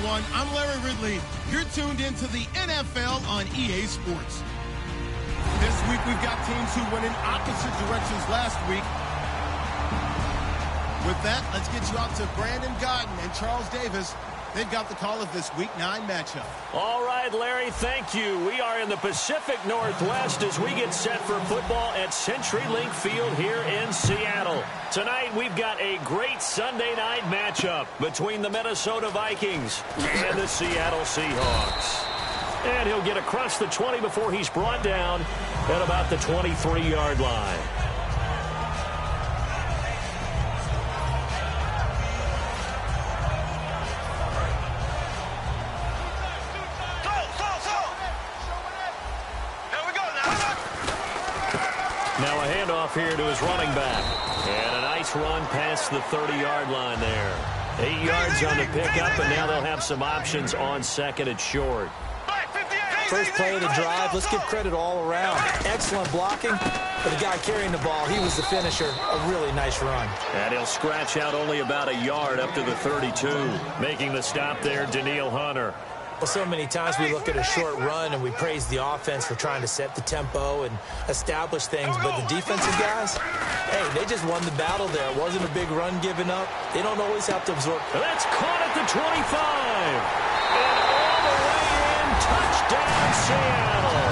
everyone. I'm Larry Ridley. You're tuned into the NFL on EA Sports. This week, we've got teams who went in opposite directions last week. With that, let's get you out to Brandon Godden and Charles Davis. They've got the call of this Week 9 matchup. All right, Larry, thank you. We are in the Pacific Northwest as we get set for football at CenturyLink Field here in Seattle. Tonight, we've got a great Sunday night matchup between the Minnesota Vikings and the Seattle Seahawks. And he'll get across the 20 before he's brought down at about the 23-yard line. Now a handoff here to his running back. And a nice run past the 30-yard line there. 8 yards on the pickup, and now they'll have some options on second and short. First play of the drive, let's give credit all around. Excellent blocking, but the guy carrying the ball, he was the finisher. A really nice run. And he'll scratch out only about a yard up to the 32. Making the stop there, Danielle Hunter. Well, so many times we look at a short run and we praise the offense for trying to set the tempo and establish things, but the defensive guys, hey, they just won the battle there. It wasn't a big run given up. They don't always have to absorb. That's caught at the 25. And all the way in, touchdown Seattle.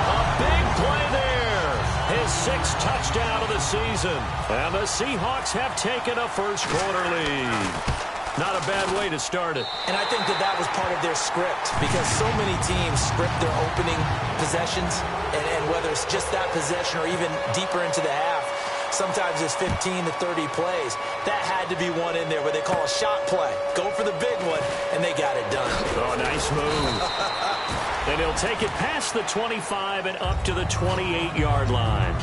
A big play there. His 6th touchdown of the season. And the Seahawks have taken a first-quarter lead. Not a bad way to start it. And I think that was part of their script, because so many teams script their opening possessions, and whether it's just that possession or even deeper into the half, sometimes it's 15 to 30 plays. That had to be one in there where they call a shot play. Go for the big one, and they got it done. Oh, nice move. And he'll take it past the 25 and up to the 28-yard line.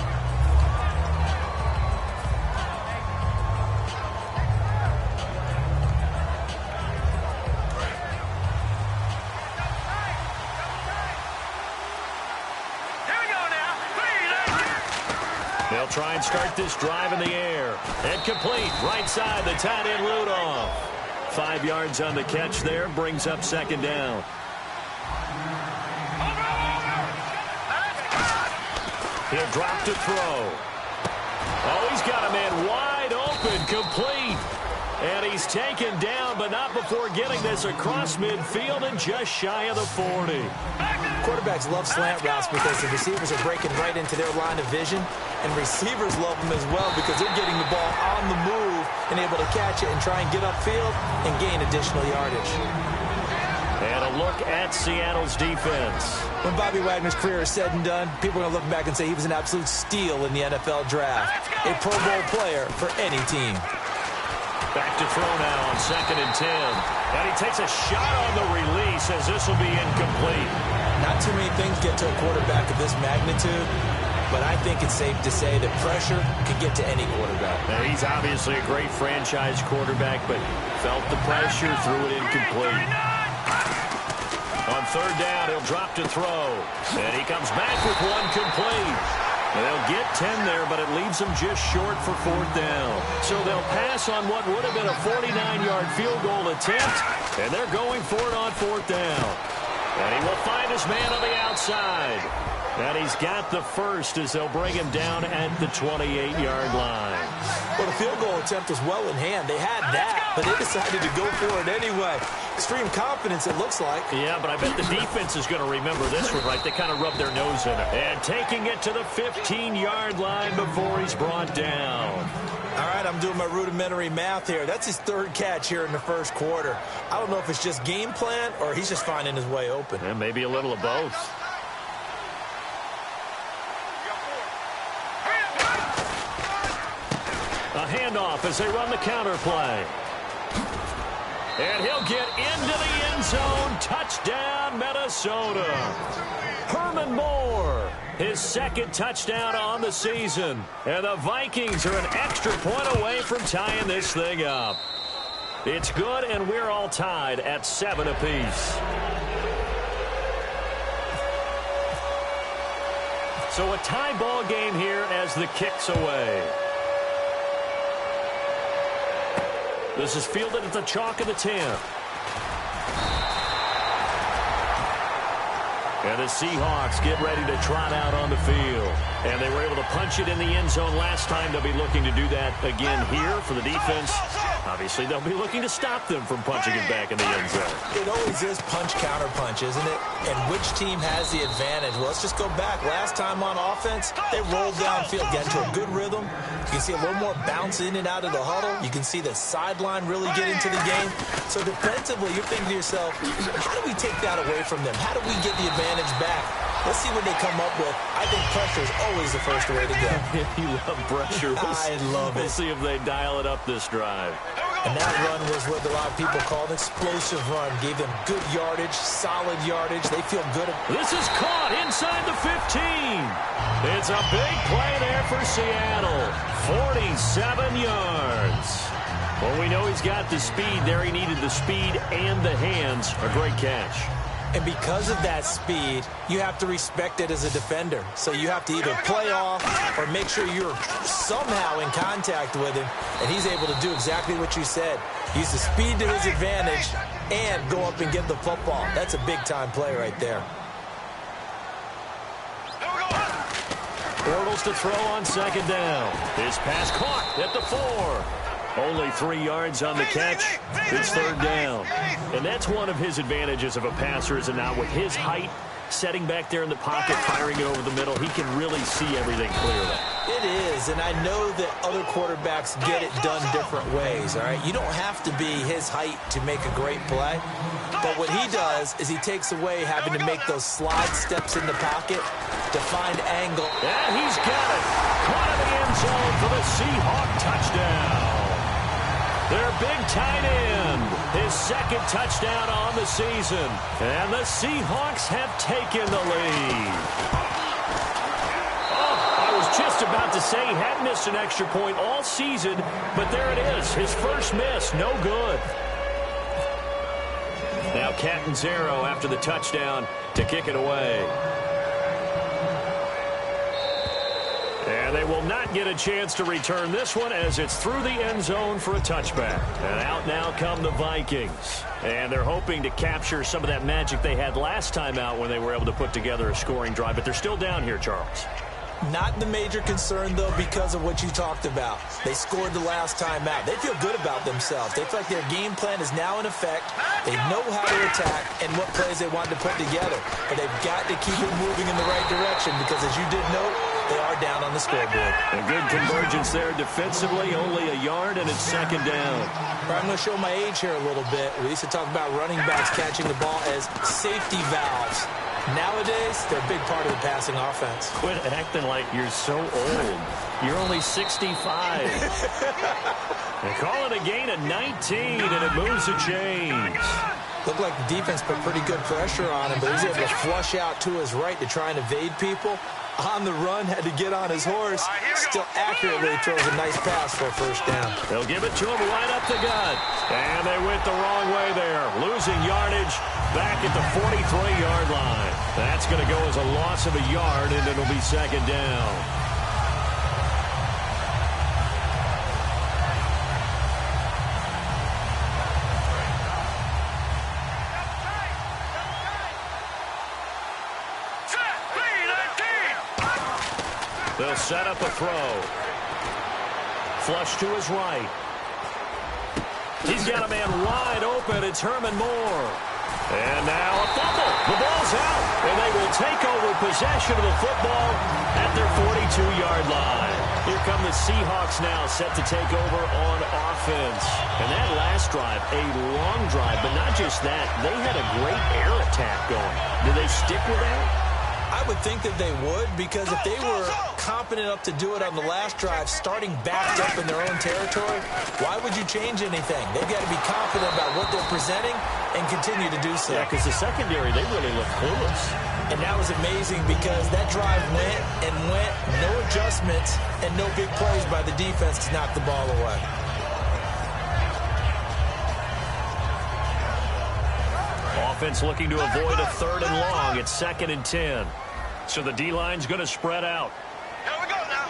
They'll try and start this drive in the air. And complete. Right side, the tight end Rudolph. 5 yards on the catch there. Brings up second down. He'll drop to throw. Oh, he's got a man wide open. Complete. And he's taken down, but not before getting this across midfield and just shy of the 40. Quarterbacks love slant routes because the receivers are breaking right into their line of vision, and receivers love them as well because they're getting the ball on the move and able to catch it and try and get upfield and gain additional yardage. And a look at Seattle's defense. When Bobby Wagner's career is said and done, people are going to look back and say he was an absolute steal in the NFL draft. A Pro Bowl player for any team. Back to throw now on second and 10. And he takes a shot on the release as this will be incomplete. Not too many things get to a quarterback of this magnitude, but I think it's safe to say that pressure could get to any quarterback. Now, he's obviously a great franchise quarterback, but felt the pressure, threw it incomplete. On third down, he'll drop to throw. And he comes back with one complete. They'll get 10 there, but it leaves them just short for fourth down. So they'll pass on what would have been a 49-yard field goal attempt, and they're going for it on fourth down. And he will find his man on the outside. And he's got the first as they'll bring him down at the 28-yard line. Well, the field goal attempt was well in hand. They had that, but they decided to go for it anyway. Extreme confidence, it looks like. Yeah, but I bet the defense is going to remember this one, right? They kind of rubbed their nose in it. And taking it to the 15-yard line before he's brought down. All right, I'm doing my rudimentary math here. That's his third catch here in the first quarter. I don't know if it's just game plan or he's just finding his way open. And maybe a little of both. A handoff as they run the counter play. And he'll get into the end zone. Touchdown, Minnesota. Herman Moore, his second touchdown on the season. And the Vikings are an extra point away from tying this thing up. It's good, and we're all tied at 7 apiece. So a tie ball game here as the kick's away. This is fielded at the chalk of the 10. And the Seahawks get ready to trot out on the field. And they were able to punch it in the end zone last time. They'll be looking to do that again here for the defense. Obviously, they'll be looking to stop them from punching it back in the end zone. It always is punch-counter-punch, isn't it? And which team has the advantage? Well, let's just go back. Last time on offense, they rolled downfield, got into a good rhythm. You can see a little more bounce in and out of the huddle. You can see the sideline really get into the game. So defensively, you're thinking to yourself, how do we take that away from them? How do we get the advantage back? Let's see what they come up with. I think pressure is always the first way to go. You love pressure. I love it. We'll see if they dial it up this drive. And that run was what a lot of people call an explosive run. Gave them good yardage, solid yardage. They feel good. This is caught inside the 15. It's a big play there for Seattle. 47 yards. Well, we know he's got the speed there. He needed the speed and the hands. A great catch. And because of that speed, you have to respect it as a defender. So you have to either play off or make sure you're somehow in contact with him. And he's able to do exactly what you said. Use the speed to his advantage and go up and get the football. That's a big-time play right there. Bortles to throw on second down. His pass caught at the 4. Only 3 yards on the catch. It's third down. And that's one of his advantages of a passer, is now with his height, setting back there in the pocket, firing it over the middle, he can really see everything clearly. It is, and I know that other quarterbacks get it done different ways, all right? You don't have to be his height to make a great play. But what he does is he takes away having to make those slide steps in the pocket to find angle. And he's got it. Caught in the end zone for the Seahawk touchdown. Their big tight end, his second touchdown on the season. And the Seahawks have taken the lead. Oh, I was just about to say he had missed an extra point all season, but there it is. His first miss, no good. Now Catanzaro after the touchdown to kick it away. And they will not get a chance to return this one as it's through the end zone for a touchback. And out now come the Vikings. And they're hoping to capture some of that magic they had last time out when they were able to put together a scoring drive. But they're still down here, Charles. Not the major concern, though, because of what you talked about. They scored the last time out. They feel good about themselves. They feel like their game plan is now in effect. They know how to attack and what plays they want to put together. But they've got to keep it moving in the right direction because, as you did note, they are down on the scoreboard. A good convergence there defensively, only a yard, and it's second down. I'm going to show my age here a little bit. We used to talk about running backs catching the ball as safety valves. Nowadays, they're a big part of the passing offense. Quit acting like you're so old. You're only 65. They call it a gain of 19, and it moves the chains. Looked like the defense put pretty good pressure on him, but he's able to flush out to his right to try and evade people. On the run, had to get on his horse. Still accurately throws a nice pass for a first down. They'll give it to him right up the gut. And they went the wrong way there. Losing yardage back at the 43-yard line. That's going to go as a loss of a yard, and it'll be second down. They'll set up a throw. Flush to his right. He's got a man wide open. It's Herman Moore. And now a fumble. The ball's out. And they will take over possession of the football at their 42-yard line. Here come the Seahawks now set to take over on offense. And that last drive, a long drive, but not just that. They had a great air attack going. Do they stick with that? I would think that they would, because if they were competent enough to do it on the last drive, starting backed up in their own territory, why would you change anything? They've got to be confident about what they're presenting and continue to do so. Yeah, because the secondary, they really look clueless. And that was amazing because that drive went and went, no adjustments, and no big plays by the defense to knock the ball away. Offense looking to avoid a third and long. It's 2nd and 10. So the D-line's going to spread out. Here we go now.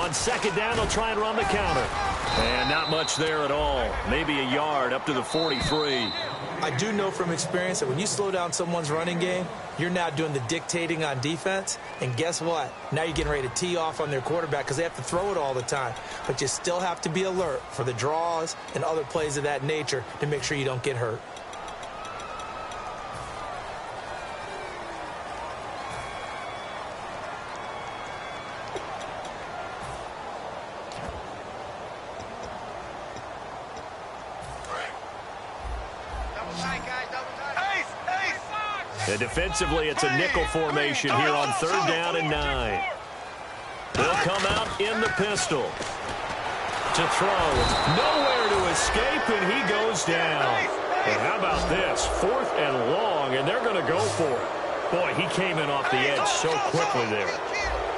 On second down, they'll try and run the counter. And not much there at all. Maybe a yard up to the 43. I do know from experience that when you slow down someone's running game, you're now doing the dictating on defense. And guess what? Now you're getting ready to tee off on their quarterback because they have to throw it all the time. But you still have to be alert for the draws and other plays of that nature to make sure you don't get hurt. And defensively, it's a nickel formation here on 3rd down and 9. They'll come out in the pistol. To throw. Nowhere to escape, and he goes down. And how about this? 4th and long, and they're going to go for it. Boy, he came in off the edge so quickly there.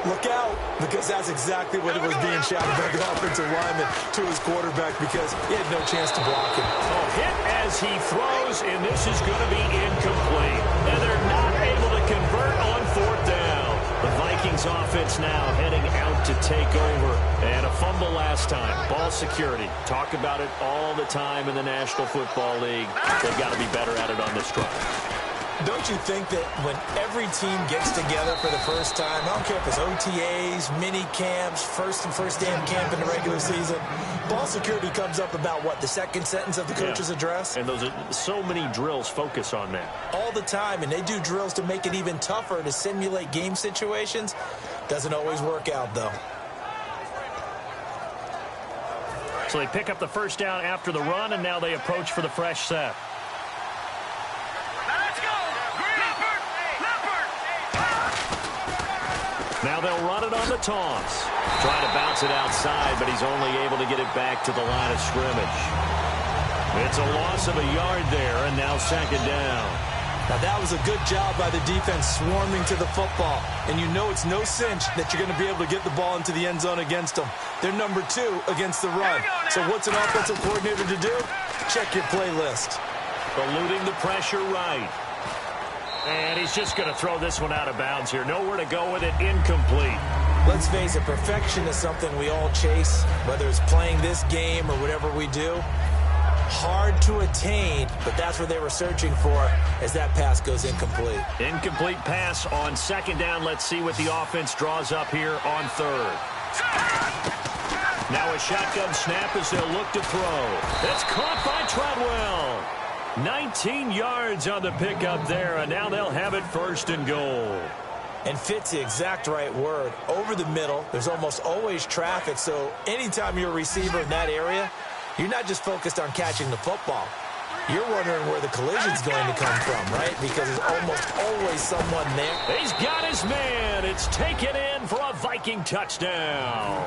Look out, because that's exactly what it was being shouted by the offensive lineman to his quarterback because he had no chance to block him. Oh, hit as he throws, and this is going to be incomplete. And they're not able to convert on 4th down. The Vikings offense now heading out to take over. And a fumble last time. Ball security. Talk about it all the time in the National Football League. They've got to be better at it on this drive. Don't you think that when every team gets together for the first time, I don't care if it's OTAs, mini camps, first day of camp in the regular season, ball security comes up about what, the second sentence of the coach's address? And those are so many drills focus on that. All the time, and they do drills to make it even tougher to simulate game situations. Doesn't always work out, though. So they pick up the 1st down after the run, and now they approach for the fresh set. Now they'll run it on the toss. Trying to bounce it outside, but he's only able to get it back to the line of scrimmage. It's a loss of a yard there, and now 2nd down. Now that was a good job by the defense swarming to the football. And you know it's no cinch that you're going to be able to get the ball into the end zone against them. They're number 2 against the run. So what's an offensive coordinator to do? Check your playlist. Eluding the pressure right. And he's just going to throw this one out of bounds here. Nowhere to go with it. Incomplete. Let's face it, perfection is something we all chase, whether it's playing this game or whatever we do. Hard to attain, but that's what they were searching for as that pass goes incomplete. Incomplete pass on 2nd down. Let's see what the offense draws up here on 3rd. Now a shotgun snap as they'll look to throw. That's caught by Treadwell. 19 yards on the pickup there, and now they'll have it 1st and goal. And fit's the exact right word. Over the middle, there's almost always traffic, so anytime you're a receiver in that area, you're not just focused on catching the football. You're wondering where the collision's going to come from, right? Because there's almost always someone there. He's got his man. It's taken in for a Viking touchdown.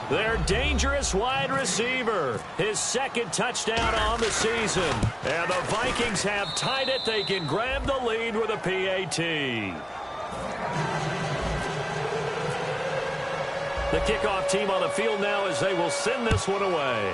Their dangerous wide receiver, his 2nd touchdown on the season. And the Vikings have tied it. They can grab the lead with a PAT. The kickoff team on the field now as they will send this one away.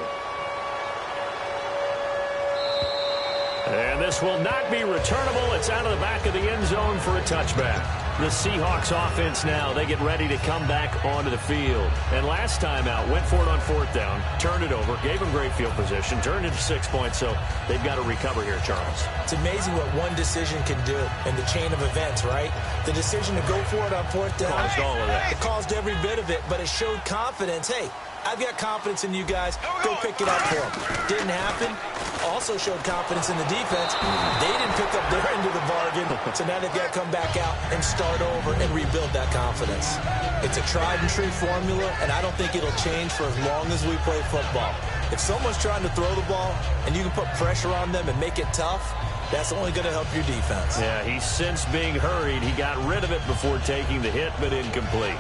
And this will not be returnable. It's out of the back of the end zone for a touchback. The Seahawks offense now, they get ready to come back onto the field. And last time out, went for it on 4th down, turned it over, gave them great field position, turned it to 6 points, so they've got to recover here, Charles. It's amazing what one decision can do in the chain of events, right? The decision to go for it on 4th down. Caused all of that. It caused every bit of it, but it showed confidence. Hey, I've got confidence in you guys. Go pick it up for them. Didn't happen. Also showed confidence in the defense. They didn't pick up their end of the bargain, so now they've got to come back out and start over and rebuild that confidence. It's a tried-and-true formula, and I don't think it'll change for as long as we play football. If someone's trying to throw the ball and you can put pressure on them and make it tough, that's only going to help your defense. Yeah, he's since being hurried. He got rid of it before taking the hit, but incomplete.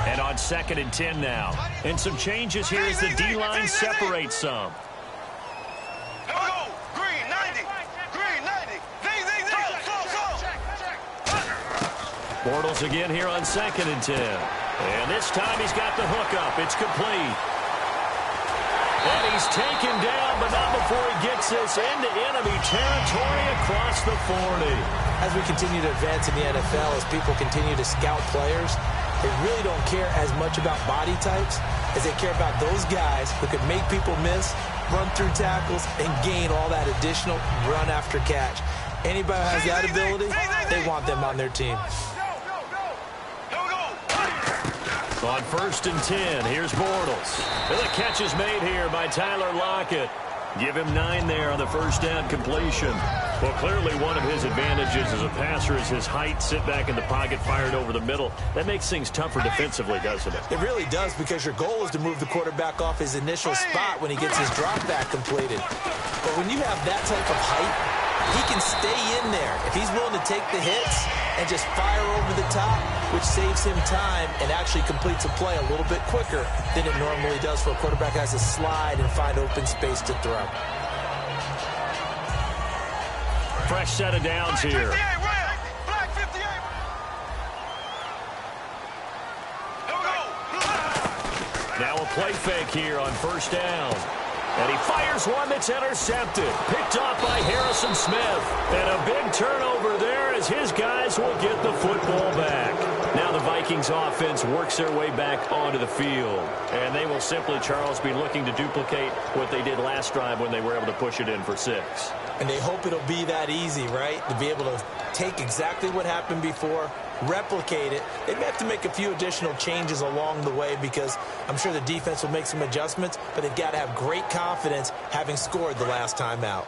And on 2nd and 10 now. And some changes here as the D-line separates some. Green 90. Green 90. Bortles again here on 2nd and 10. And this time he's got the hook up. It's complete. And he's taken down, but not before he gets this into enemy territory across the 40. As we continue to advance in the NFL, as people continue to scout players, they really don't care as much about body types as they care about those guys who can make people miss, run through tackles, and gain all that additional run after catch. Anybody who has that ability, they want them on their team. On 1st and 10, here's Bortles. And the catch is made here by Tyler Lockett. Give him 9 there on the first down completion. Well, clearly one of his advantages as a passer is his height. Sit back in the pocket, fired over the middle. That makes things tougher defensively, doesn't it? It really does, because your goal is to move the quarterback off his initial spot when he gets his drop back completed. But when you have that type of height, he can stay in there if he's willing to take the hits and just fire over the top, which saves him time and actually completes a play a little bit quicker than it normally does for a quarterback who has to slide and find open space to throw. Fresh set of downs here. Now a play fake here on 1st down. And he fires one that's intercepted. Picked off by Harrison Smith. And a big turnover there as his guys will get the football back. Now the Vikings offense works their way back onto the field. And they will simply, Charles, be looking to duplicate what they did last drive when they were able to push it in for 6. And they hope it'll be that easy, right? To be able to take exactly what happened before, replicate it. They may have to make a few additional changes along the way, because I'm sure the defense will make some adjustments, but they've got to have great confidence having scored the last time out.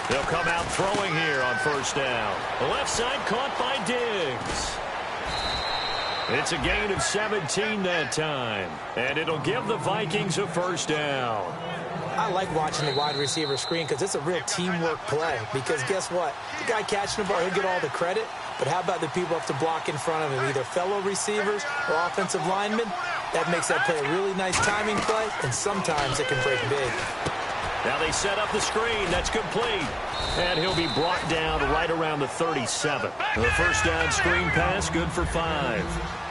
They'll come out throwing here on 1st down. The left side caught by Diggs. It's a gain of 17 that time. And it'll give the Vikings a 1st down. I like watching the wide receiver screen because it's a real teamwork play. Because guess what? The guy catching the ball, he'll get all the credit. But how about the people up to block in front of him, either fellow receivers or offensive linemen? That makes that play a really nice timing play, and sometimes it can break big. Now they set up the screen. That's complete. And he'll be brought down right around the 37. The 1st down screen pass, good for 5.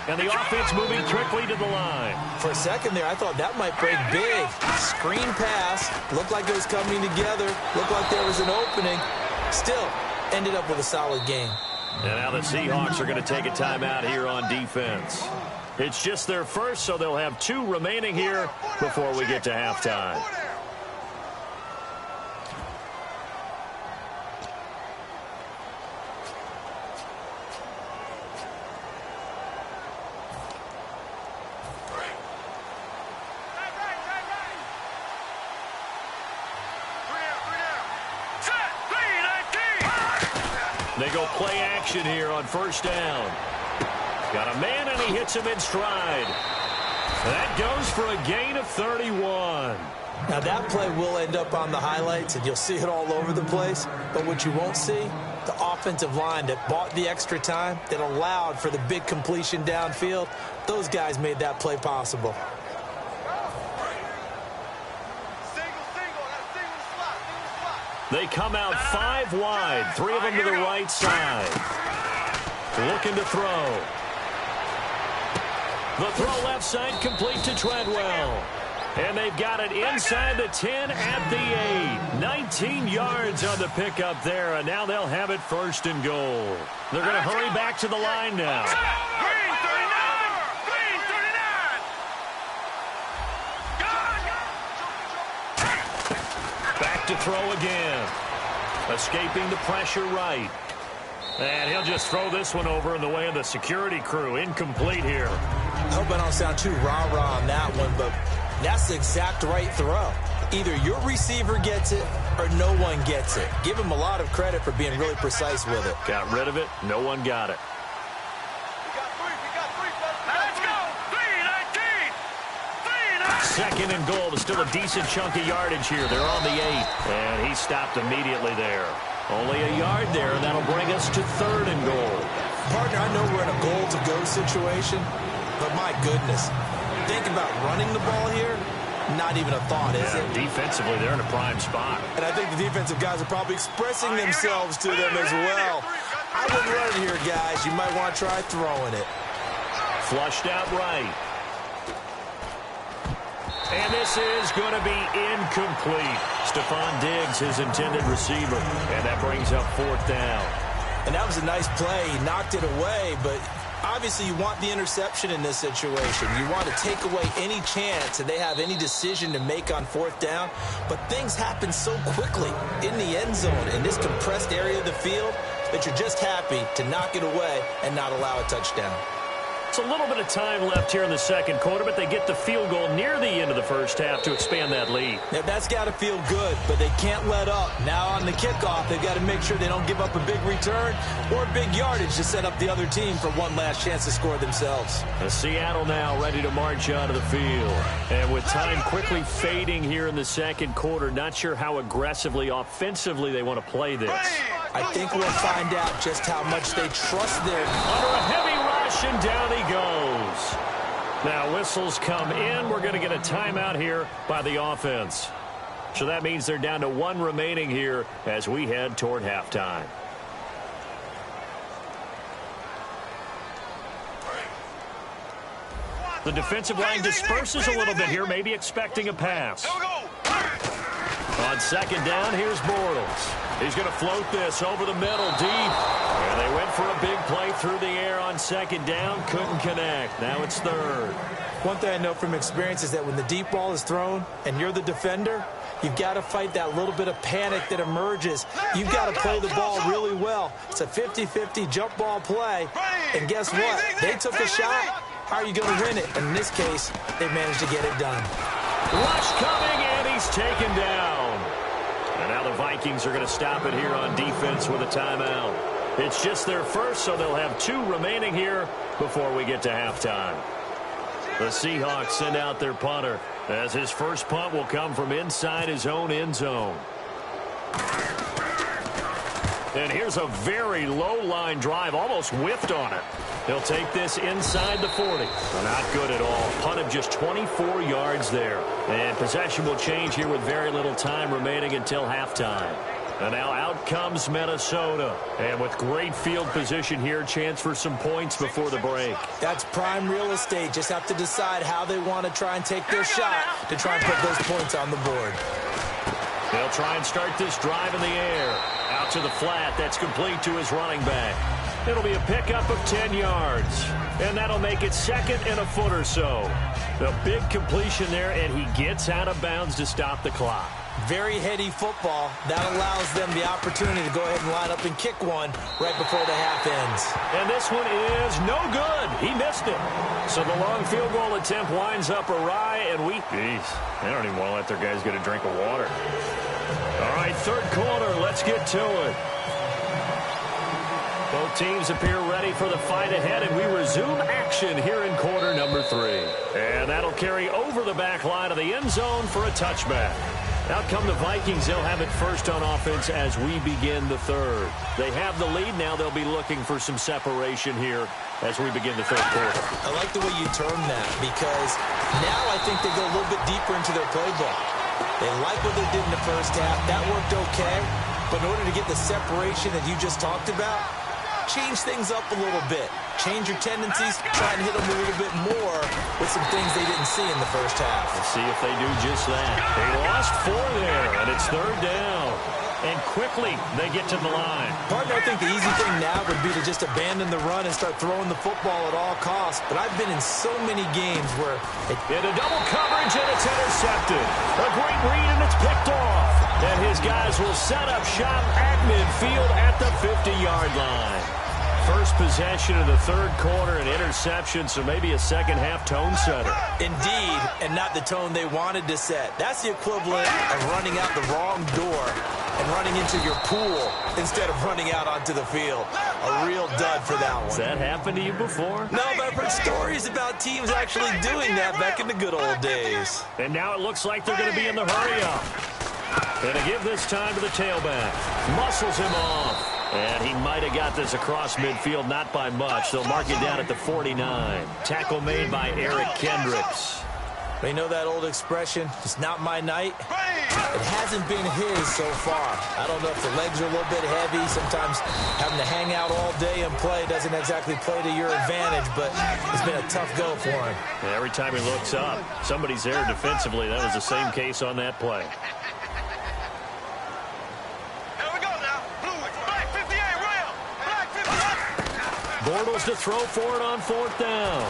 And the offense moving quickly to the line. For a second there, I thought that might break big. Screen pass. Looked like it was coming together. Looked like there was an opening. Still, ended up with a solid game. And now the Seahawks are going to take a timeout here on defense. It's just their first, so they'll have 2 remaining here before we get to halftime. They go play action here on 1st down. Got a man, and he hits him in stride. That goes for a gain of 31. Now that play will end up on the highlights, and you'll see it all over the place. But what you won't see, the offensive line that bought the extra time, that allowed for the big completion downfield, those guys made that play possible. They come out 5 wide, 3 of them to the right side. Looking to throw. The throw left side complete to Treadwell. And they've got it inside the 10 at the 8. 19 yards on the pickup there, and now they'll have it 1st and goal. They're going to hurry back to the line now. Green 39! Green 39! Back to throw again. Escaping the pressure right. And he'll just throw this one over in the way of the security crew. Incomplete here. I hope I don't sound too rah-rah on that one, but that's the exact right throw. Either your receiver gets it or no one gets it. Give him a lot of credit for being really precise with it. Got rid of it. No one got it. Let's go! 3-19! 2nd and goal, but still a decent chunk of yardage here. They're on the 8, and he stopped immediately there. Only a yard there, and that'll bring us to 3rd and goal. Partner, I know we're in a goal-to-go situation, but my goodness, think about running the ball here. Not even a thought, is it? Defensively, they're in a prime spot. And I think the defensive guys are probably expressing themselves to them as well. I wouldn't run it here, guys. You might want to try throwing it. Flushed out right. And this is going to be incomplete. Stephon Diggs, his intended receiver. And that brings up 4th down. And that was a nice play. He knocked it away, but obviously you want the interception in this situation. You want to take away any chance that they have any decision to make on 4th down. But things happen so quickly in the end zone in this compressed area of the field that you're just happy to knock it away and not allow a touchdown. It's a little bit of time left here in the second quarter, but they get the field goal near the end of the first half to expand that lead. Yeah, that's got to feel good, but they can't let up. Now on the kickoff, they've got to make sure they don't give up a big return or big yardage to set up the other team for one last chance to score themselves. Seattle now ready to march out of the field. And with time quickly fading here in the second quarter, not sure how aggressively, offensively they want to play this. I think we'll find out just how much they trust their... Under a heavy rush, and down he goes. Now whistles come in. We're going to get a timeout here by the offense. So that means they're down to 1 remaining here as we head toward halftime. The defensive line disperses a little bit here, maybe expecting a pass. On second down, here's Bortles. He's going to float this over the middle, deep. And they went for a big play through the air on second down. Couldn't connect. Now it's 3rd. One thing I know from experience is that when the deep ball is thrown and you're the defender, you've got to fight that little bit of panic that emerges. You've got to play the ball really well. It's a 50-50 jump ball play. And guess what? They took a shot. How are you going to win it? And in this case, they managed to get it done. Rush coming, and he's taken down. And now the Vikings are going to stop it here on defense with a timeout. It's just their first, so they'll have 2 remaining here before we get to halftime. The Seahawks send out their punter, as his first punt will come from inside his own end zone. And here's a very low-line drive, almost whiffed on it. He'll take this inside the 40. Not good at all. Punt of just 24 yards there. And possession will change here with very little time remaining until halftime. And now out comes Minnesota. And with great field position here, chance for some points before the break. That's prime real estate. Just have to decide how they want to try and take their shot to try and put those points on the board. They'll try and start this drive in the air. Out to the flat. That's complete to his running back. It'll be a pickup of 10 yards. And that'll make it 2nd and a foot or so. The big completion there, and he gets out of bounds to stop the clock. Very heady football. That allows them the opportunity to go ahead and line up and kick one right before the half ends. And this one is no good. He missed it. So the long field goal attempt winds up awry, and Jeez, they don't even want to let their guys get a drink of water. All right, 3rd quarter. Let's get to it. Both teams appear ready for the fight ahead, and we resume action here in quarter number 3. And that'll carry over the back line of the end zone for a touchback. Out come the Vikings. They'll have it first on offense as we begin the 3rd. They have the lead. Now they'll be looking for some separation here as we begin the 3rd quarter. I like the way you term that, because now I think they go a little bit deeper into their playbook. They like what they did in the first half. That worked okay. But in order to get the separation that you just talked about, change things up a little bit. Change your tendencies, try and hit them a little bit more with some things they didn't see in the first half. We'll see if they do just that. They lost 4 there, and it's 3rd down. And quickly, they get to the line. Partner, I think the easy thing now would be to just abandon the run and start throwing the football at all costs. But I've been in so many games where... In a double coverage, and it's intercepted. A great read, and it's picked off. And his guys will set up shop at midfield at the 50-yard line. First possession of the 3rd quarter, an interception, so maybe a second-half tone setter. Indeed, and not the tone they wanted to set. That's the equivalent of running out the wrong door and running into your pool instead of running out onto the field. A real dud for that one. Has that happened to you before? No, but I've heard stories about teams actually doing that back in the good old days. And now it looks like they're going to be in the hurry-up. And to give this time to the tailback. Muscles him off. And he might have got this across midfield, not by much. They'll mark it down at the 49. Tackle made by Eric Kendricks. You know that old expression, it's not my night? It hasn't been his so far. I don't know if the legs are a little bit heavy. Sometimes having to hang out all day and play doesn't exactly play to your advantage, but it's been a tough go for him. And every time he looks up, somebody's there defensively. That was the same case on that play. Here we go now. Blue, black 58, rail. Black 58. Bortles to throw for it on 4th down.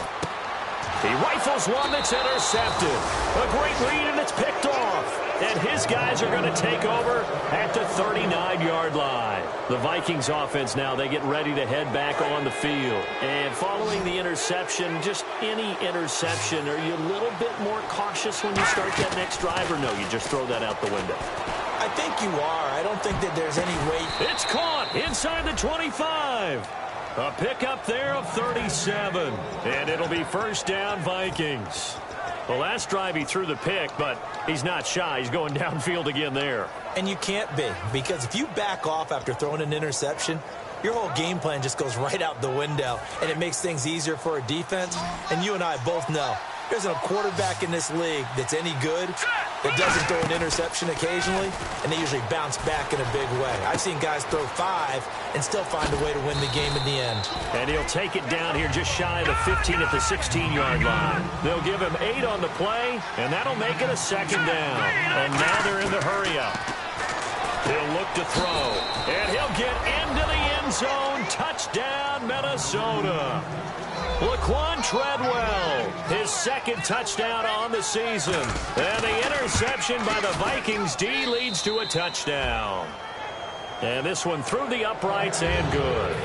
He rifles one that's intercepted. A great read, and it's picked off. And his guys are going to take over at the 39-yard line. The Vikings offense now, they get ready to head back on the field. And following the interception, just any interception, are you a little bit more cautious when you start that next drive, or no, you just throw that out the window? I think you are. I don't think that there's any weight. It's caught inside the 25. A pickup there of 37. And it'll be 1st down Vikings. The last drive he threw the pick, but he's not shy. He's going downfield again there. And you can't be, because if you back off after throwing an interception, your whole game plan just goes right out the window, and it makes things easier for a defense. And you and I both know there's a quarterback in this league that's any good that doesn't throw an interception occasionally, and they usually bounce back in a big way. I've seen guys throw 5 and still find a way to win the game in the end. And he'll take it down here just shy of the 15 at the 16-yard line. They'll give him 8 on the play, and that'll make it a 2nd down. And now they're in the hurry-up. He'll look to throw, and he'll get into the end zone. Touchdown, Minnesota. Laquan Treadwell, his 2nd touchdown on the season. And the interception by the Vikings D leads to a touchdown. And this one through the uprights and good.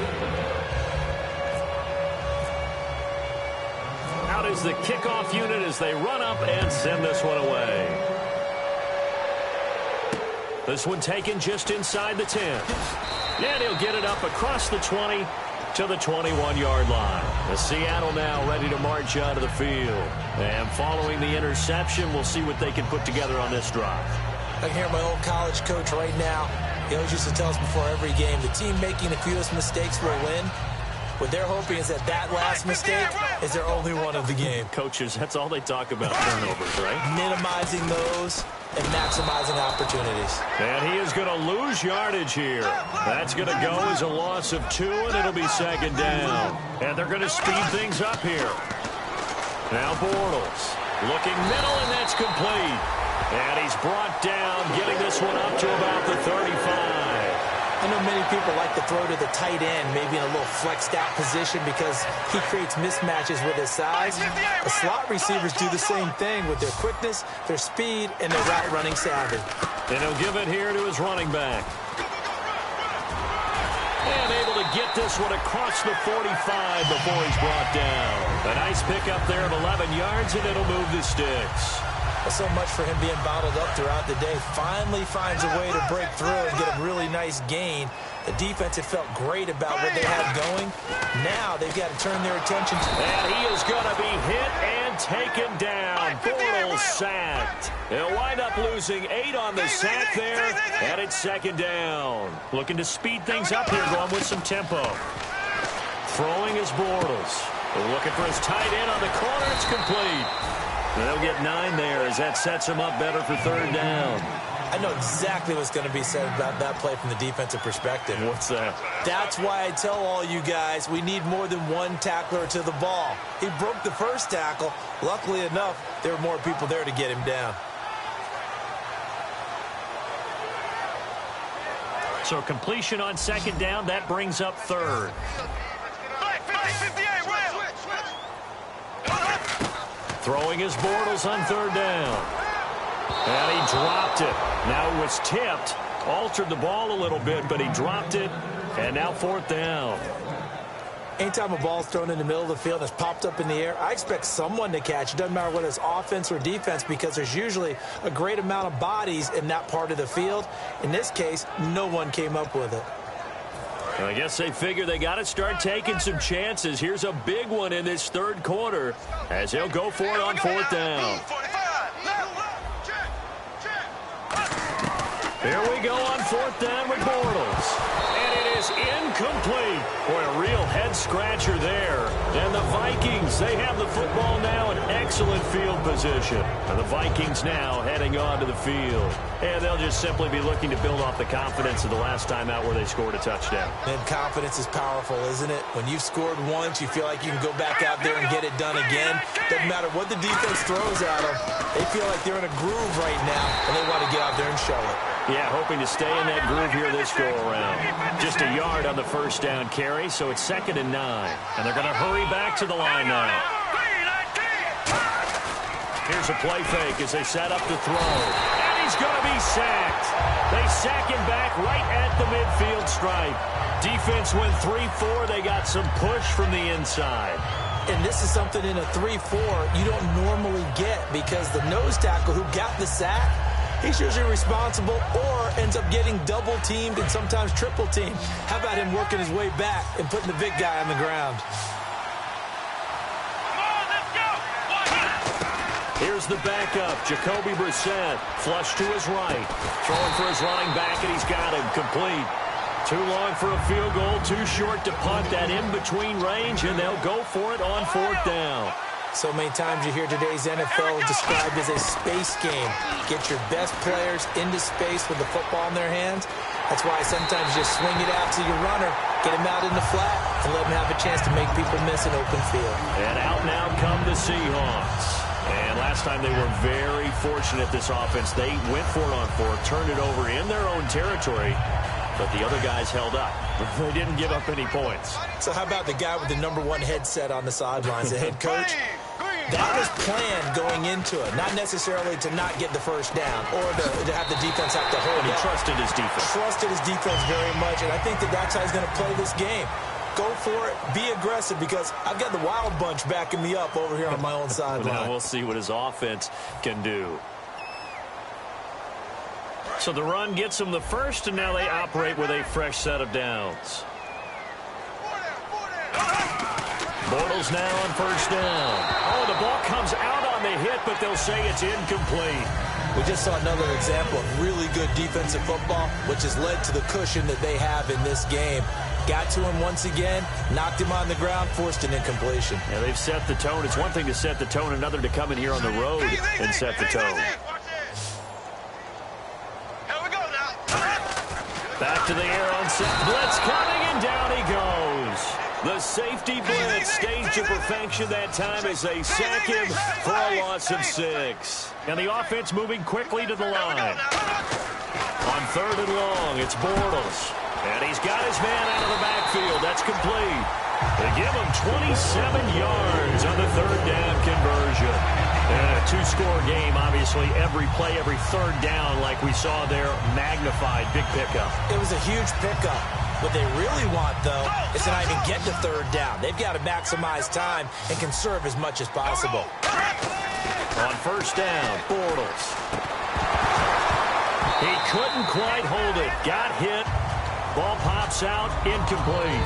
Out is the kickoff unit as they run up and send this one away. This one taken just inside the 10. And he'll get it up across the 20 to the 21-yard line. The Seattle now ready to march out of the field. And following the interception, we'll see what they can put together on this drive. I can hear my old college coach right now. He always used to tell us before every game, the team making the fewest mistakes will win. What they're hoping is that last mistake is their only one of the game. Coaches, that's all they talk about, turnovers, right? Minimizing those and maximizing opportunities. And he is going to lose yardage here. That's going to go as a loss of 2, and it'll be 2nd down. And they're going to speed things up here. Now Bortles looking middle, and that's complete. And he's brought down, getting this one up to about the 35. I know many people like to throw to the tight end, maybe in a little flexed out position because he creates mismatches with his size. The slot receivers do the same thing with their quickness, their speed, and their route running savvy. And he'll give it here to his running back. And able to get this one across the 45 before he's brought down. A nice pickup there of 11 yards, and it'll move the sticks. So much for him being bottled up throughout the day. Finally finds a way to break through and get a really nice gain. The defense had felt great about what they had going. Now they've got to turn their attention to... And he is going to be hit and taken down. Bortles sacked. They'll wind up losing 8 on the sack there, and it's 2nd down. Looking to speed things up here, going with some tempo. Throwing is Bortles. Looking for his tight end on the corner. It's complete. They'll get 9 there as that sets him up better for 3rd down. I know exactly what's going to be said about that play from the defensive perspective. What's that? That's why I tell all you guys we need more than one tackler to the ball. He broke the first tackle. Luckily enough, there were more people there to get him down. So completion on 2nd down, that brings up 3rd. Throwing his Bortles on 3rd down. And he dropped it. Now it was tipped. Altered the ball a little bit, but he dropped it. And now 4th down. Anytime a ball's thrown in the middle of the field and it's popped up in the air, I expect someone to catch. It doesn't matter whether it's offense or defense because there's usually a great amount of bodies in that part of the field. In this case, no one came up with it. I guess they figure they got to start taking some chances. Here's a big one in this 3rd quarter as he'll go for it on 4th down. Here we go on 4th down with Bortles. And it is incomplete. Boy, a real head-scratcher there. And the Vikings, they have the football now in excellent field position. And the Vikings now heading onto the field. And they'll just simply be looking to build off the confidence of the last time out where they scored a touchdown. And confidence is powerful, isn't it? When you've scored once, you feel like you can go back out there and get it done again. Doesn't matter what the defense throws at them. They feel like they're in a groove right now, and they want to get out there and show it. Yeah, hoping to stay in that groove here this go-around. Just a yard on the first down carry, so it's 2nd and 9. And they're going to hurry back to the line now. Here's a play fake as they set up to throw. And he's going to be sacked. They sack him back right at the midfield stripe. Defense went 3-4. They got some push from the inside. And this is something in a 3-4 you don't normally get because the nose tackle who got the sack, he's usually responsible or ends up getting double-teamed and sometimes triple-teamed. How about him working his way back and putting the big guy on the ground? Here's the backup, Jacoby Brissett, flush to his right. Throwing for his running back, and he's got him complete. Too long for a field goal, too short to punt that in-between range, and they'll go for it on 4th down. So many times you hear today's NFL described as a space game. Get your best players into space with the football in their hands. That's why sometimes you just swing it out to your runner, get him out in the flat, and let him have a chance to make people miss an open field. And out now come the Seahawks. And last time they were very fortunate, this offense. They went for it on 4th, turned it over in their own territory, but the other guys held up. They didn't give up any points. So how about the guy with the #1 headset on the sidelines, the head coach? That was planned going into it, not necessarily to not get the first down or to have the defense have to hold it. He trusted his defense. Trusted his defense very much, and I think that's how he's going to play this game. Go for it, be aggressive, because I've got the wild bunch backing me up over here on my own sideline. Now we'll see what his offense can do. So the run gets them the first, and now they operate with a fresh set of downs. Bortles now on 1st down. Oh, the ball comes out on the hit, but they'll say it's incomplete. We just saw another example of really good defensive football, which has led to the cushion that they have in this game. Got to him once again, knocked him on the ground, forced an incompletion. Yeah, they've set the tone. It's one thing to set the tone, another to come in here on the road and set the tone. Back to the air on set. Blitz coming, and down he goes. The safety blitz staged to perfection that time as they sack him for a loss of 6. And the offense moving quickly to the line. On 3rd and long, it's Bortles. And he's got his man out of the backfield. That's complete. They give him 27 yards on the 3rd down conversion. And a 2-score game, obviously, every play, every 3rd down, like we saw there, magnified, big pickup. It was a huge pickup. What they really want, though, is to not even get to 3rd down. They've got to maximize time and conserve as much as possible. On 1st down, Bortles. He couldn't quite hold it. Got hit. Ball pops out, incomplete.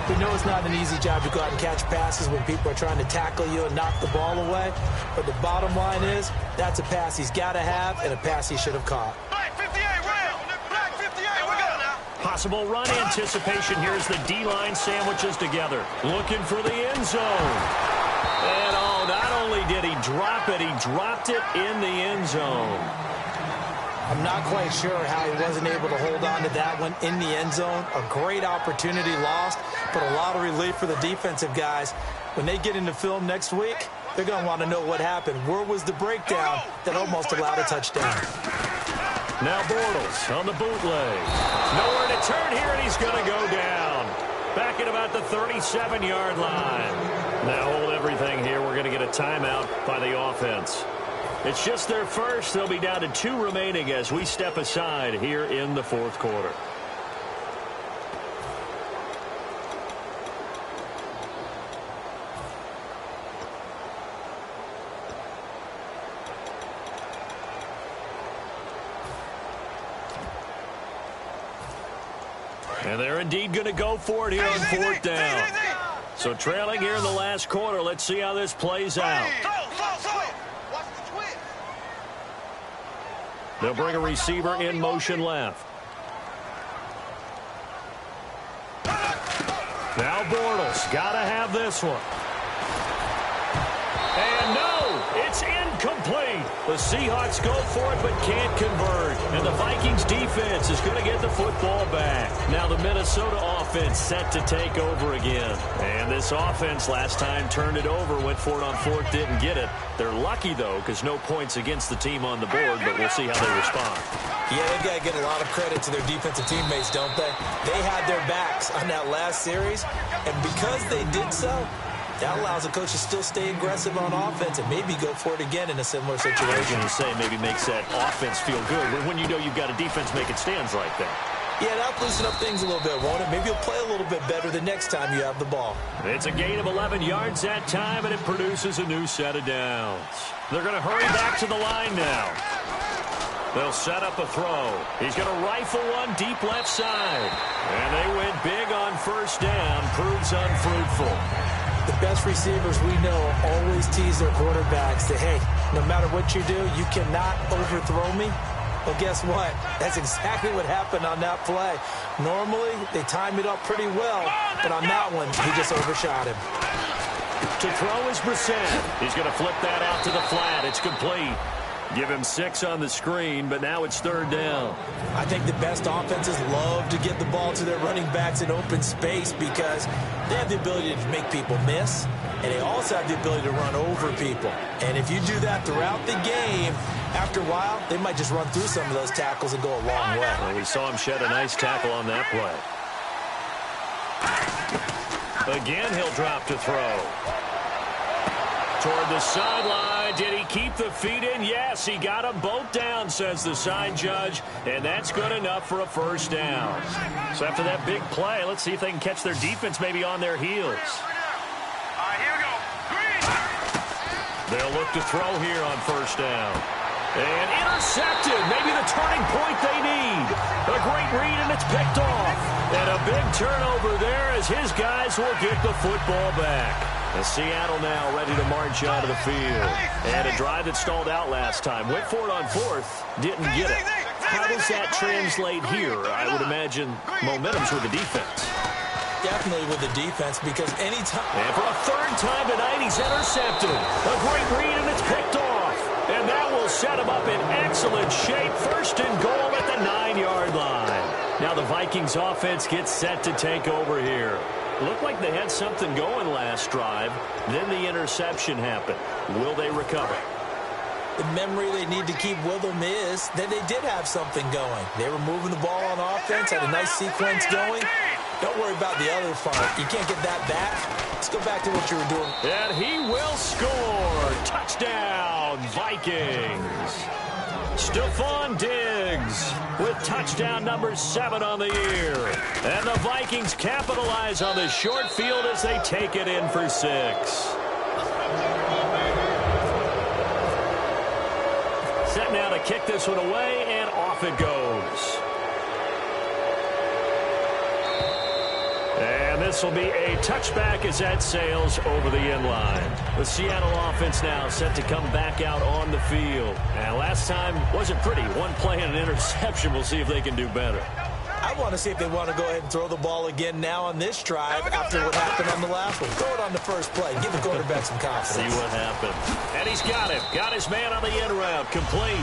We know it's not an easy job to go out and catch passes when people are trying to tackle you and knock the ball away. But the bottom line is, that's a pass he's got to have and a pass he should have caught. Black 58, rail. Black 58, we go now. Possible run anticipation. Here's the D-line sandwiches together. Looking for the end zone. And, oh, not only did he drop it, he dropped it in the end zone. I'm not quite sure how he wasn't able to hold on to that one in the end zone. A great opportunity lost, but a lot of relief for the defensive guys. When they get into film next week, they're going to want to know what happened. Where was the breakdown that almost allowed a touchdown? Now Bortles on the bootleg. Nowhere to turn here, and he's going to go down. Back at about the 37-yard line. Now hold everything here. We're going to get a timeout by the offense. It's just their first. They'll be down to 2 remaining as we step aside here in the 4th quarter. And they're indeed going to go for it here on 4th down. So trailing here in the last quarter. Let's see how this plays out. They'll bring a receiver in motion left. Now Bortles got to have this one. And no, it's incomplete. The Seahawks go for it but can't convert. And the Vikings defense is going to get the football back. Now the Minnesota offense set to take over again. And this offense last time turned it over, went for it on fourth, didn't get it. They're lucky, though, because no points against the team on the board, but we'll see how they respond. Yeah, they've got to get a lot of credit to their defensive teammates, don't they? They had their backs on that last series, and because they did so, that allows the coach to still stay aggressive on offense and maybe go for it again in a similar situation. I was going to say maybe makes that offense feel good when you know you've got a defense making stands like that. Yeah, that'll loosen up things a little bit, won't it? Maybe you'll play a little bit better the next time you have the ball. It's a gain of 11 yards that time, and it produces a new set of downs. They're going to hurry back to the line now. They'll set up a throw. He's going to rifle one deep left side. And they went big on first down. Proves unfruitful. The best receivers we know always tease their quarterbacks that, hey, no matter what you do, you cannot overthrow me. Well, guess what? That's exactly what happened on that play. Normally, they time it up pretty well, but on that one, he just overshot him. To throw is Brissett. He's going to flip that out to the flat. It's complete. Give him 6 on the screen, but now it's third down. I think the best offenses love to get the ball to their running backs in open space because they have the ability to make people miss, and they also have the ability to run over people. And if you do that throughout the game, after a while, they might just run through some of those tackles and go a long way. Well, we saw him shed a nice tackle on that play. Again, he'll drop to throw. Toward the sideline. Did he keep the feet in? Yes, he got them both down, says the side judge, and that's good enough for a first down. So after that big play, let's see if they can catch their defense maybe on their heels. All right, here we go. Green. They'll look to throw here on first down. And intercepted. Maybe the turning point they need. A great read, and it's picked off. And a big turnover there as his guys will get the football back. And Seattle now ready to march out of the field. And a drive that stalled out last time. Went for it on fourth. Didn't get it. How does that translate here? I would imagine momentum's with the defense. Definitely with the defense because anytime. And for a third time tonight, he's intercepted. A great read, and it's picked off. And that will set him up in excellent shape. First and goal at the 9-yard line. Now the Vikings offense gets set to take over here. Looked like they had something going last drive. Then the interception happened. Will they recover? The memory they need to keep with them is that they did have something going. They were moving the ball on offense, had a nice sequence going. Don't worry about the other part. You can't get that back. Let's go back to what you were doing. And he will score. Touchdown, Vikings. Stephon Diggs with touchdown number 7 on the year. And the Vikings capitalize on the short field as they take it in for 6. Set now to kick this one away, and off it goes. And this will be a touchback as that sails over the end line. The Seattle offense now set to come back out on the field. And last time wasn't pretty. One play and an interception. We'll see if they can do better. I want to see if they want to go ahead and throw the ball again now on this drive after what happened on the last one. Throw it on the first play. Give the quarterback some confidence. See what happened. And he's got him. Got his man on the end route. Complete.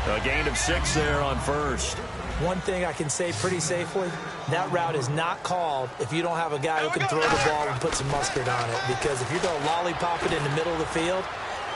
A gain of 6 there on first. One thing I can say pretty safely, that route is not called if you don't have a guy who can throw the ball and put some mustard on it. Because if you're going to lollipop it in the middle of the field,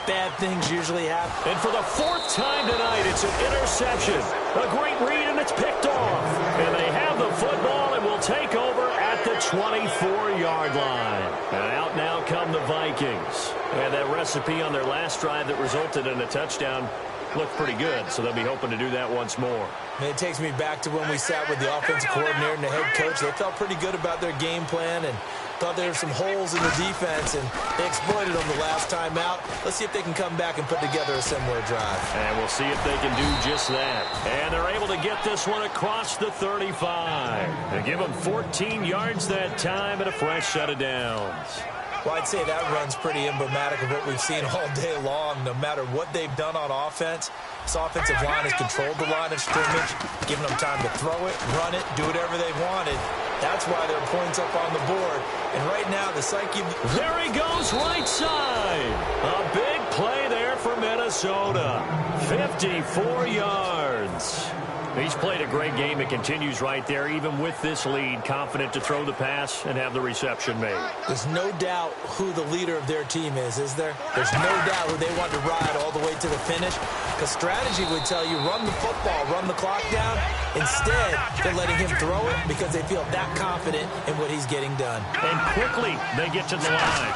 bad things usually happen. And for the 4th time tonight, it's an interception. A great read, and it's picked off. And they have the football and will take over at the 24-yard line. And out now come the Vikings. And that recipe on their last drive that resulted in a touchdown looked pretty good, so they'll be hoping to do that once more. And it takes me back to when we sat with the offensive coordinator and the head coach. They felt pretty good about their game plan and thought there were some holes in the defense, and they exploited them the last time out. Let's see if they can come back and put together a similar drive. And we'll see if they can do just that. And they're able to get this one across the 35. They give them 14 yards that time and a fresh set of downs. Well, I'd say that run's pretty emblematic of what we've seen all day long. No matter what they've done on offense, this offensive line has controlled the line of scrimmage, given them time to throw it, run it, do whatever they've wanted. That's why there are points up on the board. And right now, the psyche... There he goes right side. A big play there for Minnesota. 54 yards. He's played a great game. It continues right there, even with this lead, confident to throw the pass and have the reception made. There's no doubt who the leader of their team is there? There's no doubt who they want to ride all the way to the finish. Because strategy would tell you, run the football, run the clock down. Instead, they're letting him throw it because they feel that confident in what he's getting done. And quickly, they get to the line.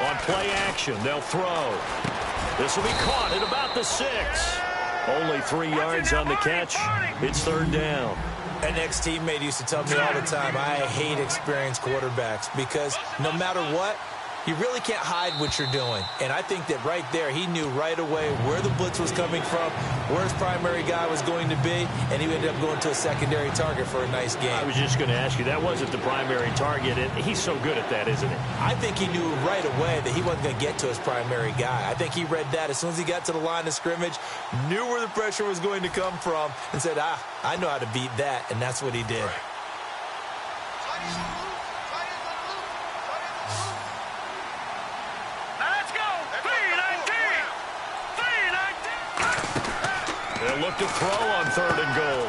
On play action, they'll throw. This will be caught at about the 6. Only 3 yards on the catch. It's 3rd down. An ex-teammate used to tell me all the time, I hate experienced quarterbacks because no matter what, you really can't hide what you're doing. And I think that right there, he knew right away where the blitz was coming from, where his primary guy was going to be, and he ended up going to a secondary target for a nice game. I was just going to ask you, that wasn't the primary target, and he's so good at that, isn't he? I think he knew right away that he wasn't going to get to his primary guy. I think he read that as soon as he got to the line of scrimmage, knew where the pressure was going to come from, and said, I know how to beat that, and that's what he did. They'll look to throw on 3rd and goal.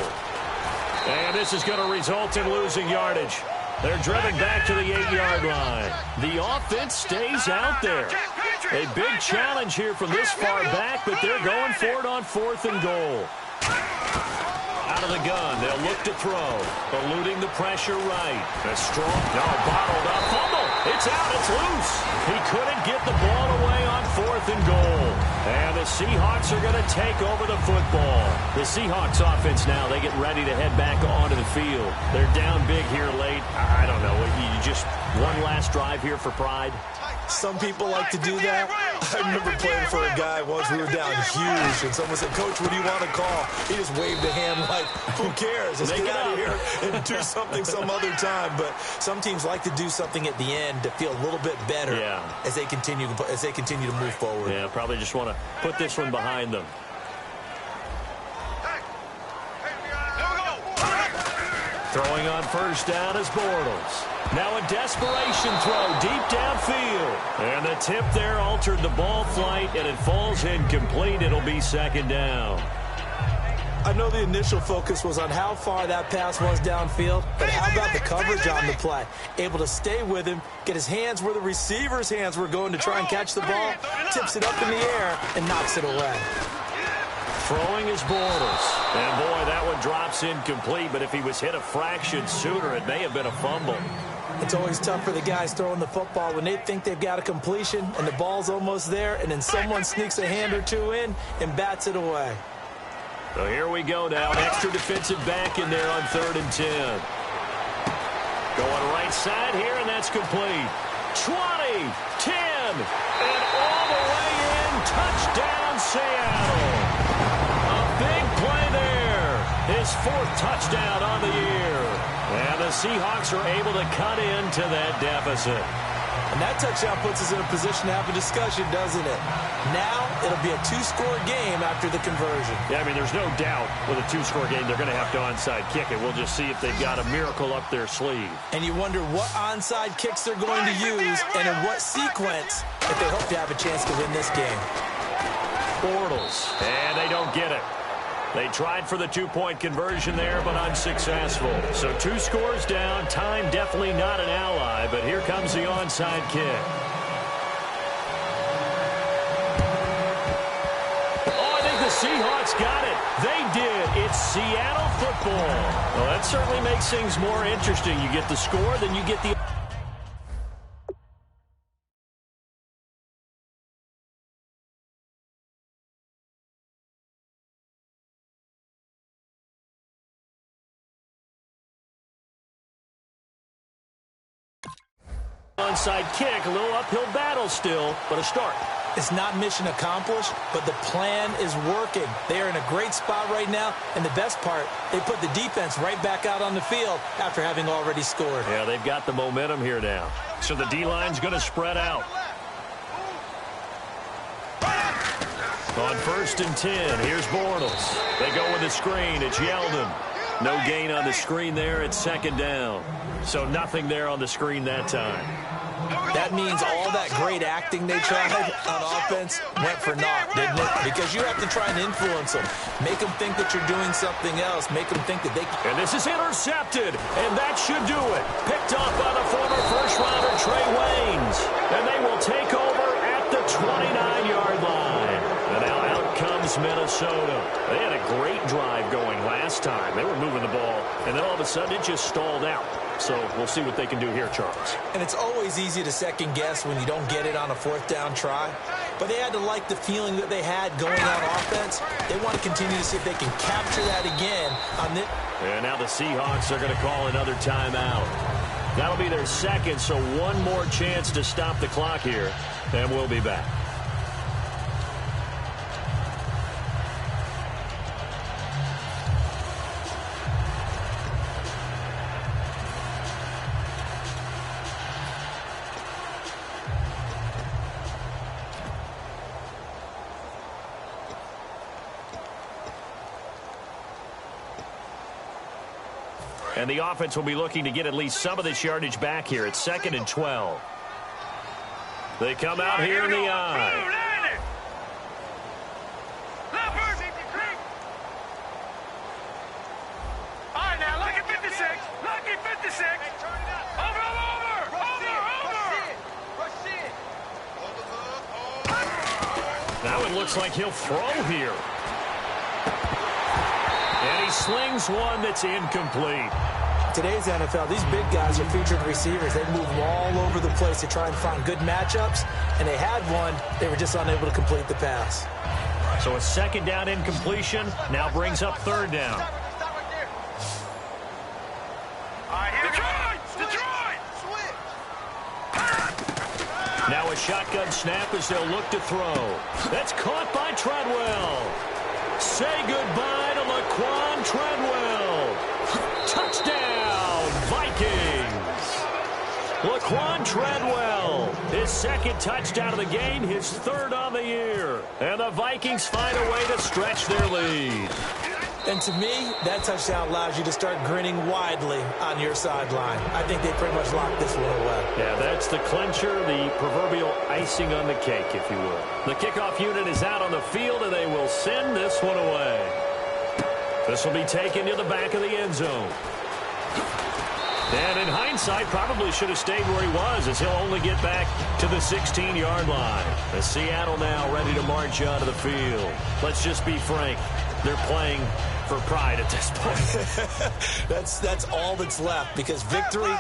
And this is going to result in losing yardage. They're driven back to the 8-yard line. The offense stays out there. A big challenge here from this far back, but they're going for it on 4th and goal. Out of the gun, they'll look to throw. Eluding the pressure right. A strong, bottled up fumble. It's out, it's loose. He couldn't get the ball away on 4th and goal. And the Seahawks are going to take over the football. The Seahawks offense now, they get ready to head back onto the field. They're down big here late. I don't know, you just one last drive here for pride? Some people like to do that. I remember playing for a guy once. We were down huge, and someone said, Coach, what do you want to call? He just waved a hand like, who cares? Let's get out of here and do something some other time. But some teams like to do something at the end to feel a little bit better as they continue to move forward. Yeah, probably just want to put this one behind them. Throwing on 1st down is Bortles. Now a desperation throw deep downfield. And the tip there altered the ball flight, and it falls incomplete. It'll be 2nd down. I know the initial focus was on how far that pass was downfield, but how about the coverage on the play? Able to stay with him, get his hands where the receiver's hands were going to try and catch the ball, tips it up in the air, and knocks it away. Throwing is Bortles. And, boy, that one drops incomplete, but if he was hit a fraction sooner, it may have been a fumble. It's always tough for the guys throwing the football when they think they've got a completion and the ball's almost there, and then someone sneaks a hand or two in and bats it away. So here we go now. Extra defensive back in there on 3rd and 10. Going right side here, and that's complete. 20, 10, and all the way in. Touchdown, Seattle. A big play there. His 4th touchdown on the year. And the Seahawks are able to cut into that deficit. And that touchdown puts us in a position to have a discussion, doesn't it? Now it'll be a 2-score game after the conversion. Yeah, I mean, there's no doubt with a 2-score game they're going to have to onside kick it. We'll just see if they've got a miracle up their sleeve. And you wonder what onside kicks they're going to use and in what sequence if they hope to have a chance to win this game. Bortles, and they don't get it. They tried for the 2-point conversion there, but unsuccessful. So 2 scores down. Time definitely not an ally, but here comes the onside kick. Oh, I think the Seahawks got it. They did. It's Seattle football. Well, that certainly makes things more interesting. You get the score, then you get the... onside kick, a little uphill battle still, but a start. It's not mission accomplished, but the plan is working. They are in a great spot right now, and the best part, they put the defense right back out on the field after having already scored. Yeah, they've got the momentum here now. So the D-line's going to spread out. On 1st and 10, here's Bortles. They go with a screen. It's Yeldon. No gain on the screen there. It's second down. So nothing there on the screen that time. That means all that great acting they tried on offense went for naught, didn't it? Because you have to try and influence them. Make them think that you're doing something else. Make them think that they can. And this is intercepted, and that should do it. Picked off by the former first-rounder Trey Waynes. And they will take over at the 29-yard line. And now out comes Minnesota. They had a great drive going last time. They were moving the ball, and then all of a sudden it just stalled out. So we'll see what they can do here, Charles. And it's always easy to second guess when you don't get it on a fourth down try. But they had to like the feeling that they had going on offense. They want to continue to see if they can capture that again on this. And now the Seahawks are going to call another timeout. That'll be their second, so one more chance to stop the clock here. And we'll be back. And the offense will be looking to get at least some of this yardage back here. It's 2nd and 12. They come out here in the eye. All right, now, lucky 56. Lucky 56. Over. Now it looks like he'll throw here. And he slings one that's incomplete. Today's NFL, these big guys are featured receivers. They move all over the place to try and find good matchups, and they had one. They were just unable to complete the pass. So a second down incompletion now brings up third down. All right, here we go. Detroit! Now a shotgun snap as they'll look to throw. That's caught by Treadwell. Say goodbye to Laquan Treadwell. Touchdown, Vikings. Laquan Treadwell, his second touchdown of the game, his third on the year. And the Vikings find a way to stretch their lead. And to me, that touchdown allows you to start grinning widely on your sideline. I think they pretty much locked this one away. Yeah, that's the clincher, the proverbial icing on the cake, if you will. The kickoff unit is out on the field, and they will send this one away. This will be taken to the back of the end zone. And in hindsight, probably should have stayed where he was, as he'll only get back to the 16-yard line. The Seattle now ready to march onto the field. Let's just be frank. They're playing for pride at this point. That's all that's left, because victory,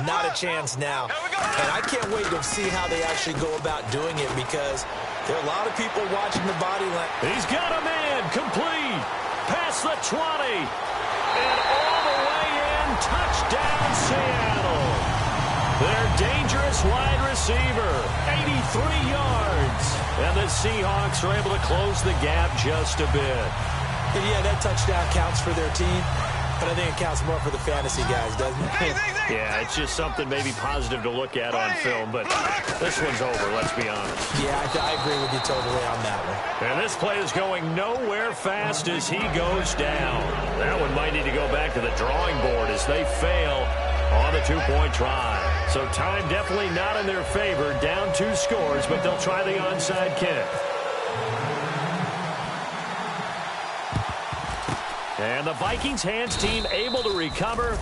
not a chance now. And I can't wait to see how they actually go about doing it, because there are a lot of people watching the body line. He's got a man complete past the 20 and all the way in. Touchdown, Seattle. Their dangerous wide receiver, 83 yards. And the Seahawks are able to close the gap just a bit. And yeah, that touchdown counts for their team, but I think it counts more for the fantasy guys, doesn't it? Yeah, it's just something maybe positive to look at on film, but this one's over, let's be honest. Yeah, I agree with you totally on that one. And this play is going nowhere fast as he goes down. That one might need to go back to the drawing board as they fail on the two-point try. So time definitely not in their favor, down 2 scores, but they'll try the onside kick. And the Vikings hands team able to recover,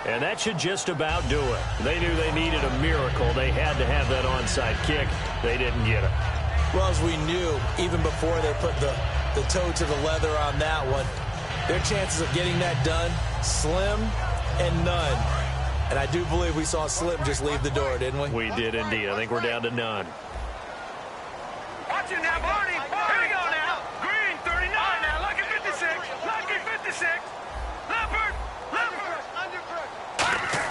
and that should just about do it. They knew they needed a miracle. They had to have that onside kick. They didn't get it. Well, as we knew, even before they put the toe to the leather on that one, their chances of getting that done, slim and none. And I do believe we saw Slim just leave the door, didn't we? We did indeed. I think we're down to none. Watch it now, Barney. Here we go now. Green, 39 now. Lucky 56. Lucky 56. Leopard. Under pressure.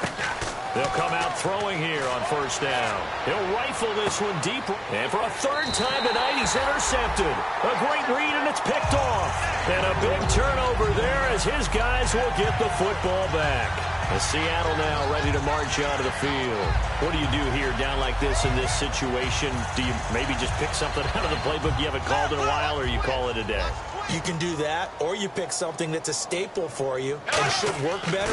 They'll come out throwing here on first down. He'll rifle this one deep. And for a third time tonight, he's intercepted. A great read, and it's picked off. And a big turnover there as his guys will get the football back. The Seattle now ready to march onto the field. What do you do here down like this in this situation? Do you maybe just pick something out of the playbook you haven't called in a while, or you call it a day? You can do that, or you pick something that's a staple for you and should work better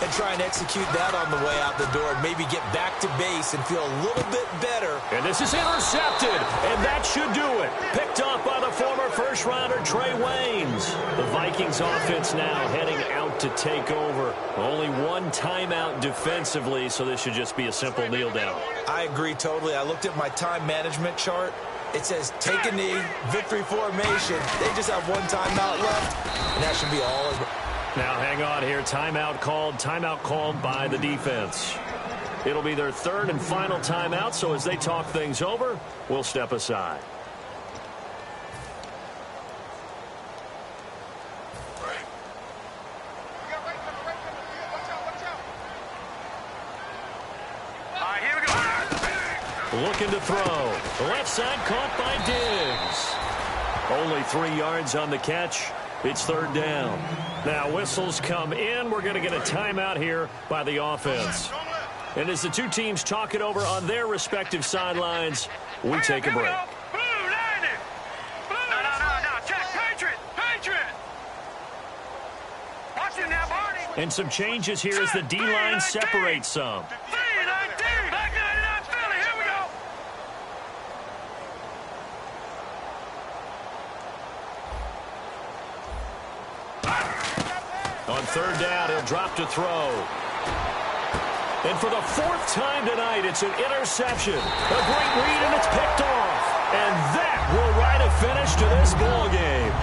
and try and execute that on the way out the door and maybe get back to base and feel a little bit better. And this is intercepted, and that should do it. Picked off by the former first-rounder Trey Waynes. The Vikings offense now heading out to take over. Only one timeout defensively, so this should just be a simple kneel down. I agree totally. I looked at my time management chart. It says take a knee, victory formation. They just have one timeout left, and that should be all. Now hang on here. Timeout called by the defense. It'll be their third and final timeout, so as they talk things over, we'll step aside. Looking to throw. The left side caught by Diggs. Only 3 yards on the catch. It's third down. Now whistles come in. We're going to get a timeout here by the offense. And as the two teams talk it over on their respective sidelines, we take a break. And some changes here as the D-line separates some. On third down, he'll drop to throw. And for the 4th time tonight, it's an interception. A great read, and it's picked off. And that will write a finish to this ball game.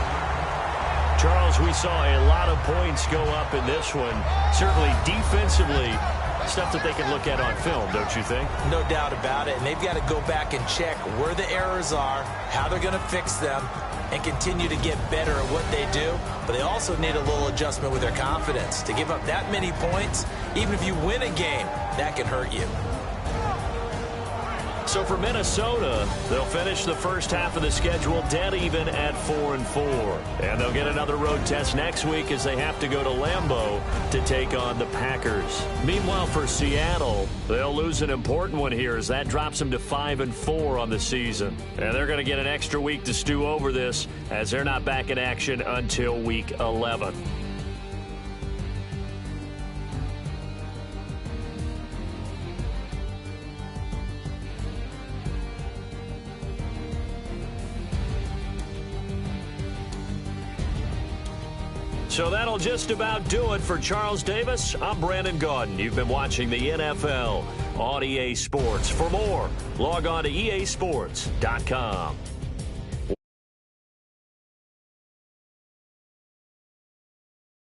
Charles, we saw a lot of points go up in this one. Certainly defensively, stuff that they can look at on film, don't you think? No doubt about it. And they've got to go back and check where the errors are, how they're going to fix them, and continue to get better at what they do. But they also need a little adjustment with their confidence. To give up that many points, even if you win a game, that can hurt you. So for Minnesota, they'll finish the first half of the schedule dead even at 4-4. And they'll get another road test next week as they have to go to Lambeau to take on the Packers. Meanwhile, for Seattle, they'll lose an important one here as that drops them to 5-4 on the season. And they're going to get an extra week to stew over this as they're not back in action until week 11. So that'll just about do it for Charles Davis. I'm Brandon Gaudin. You've been watching the NFL on EA Sports. For more, log on to easports.com.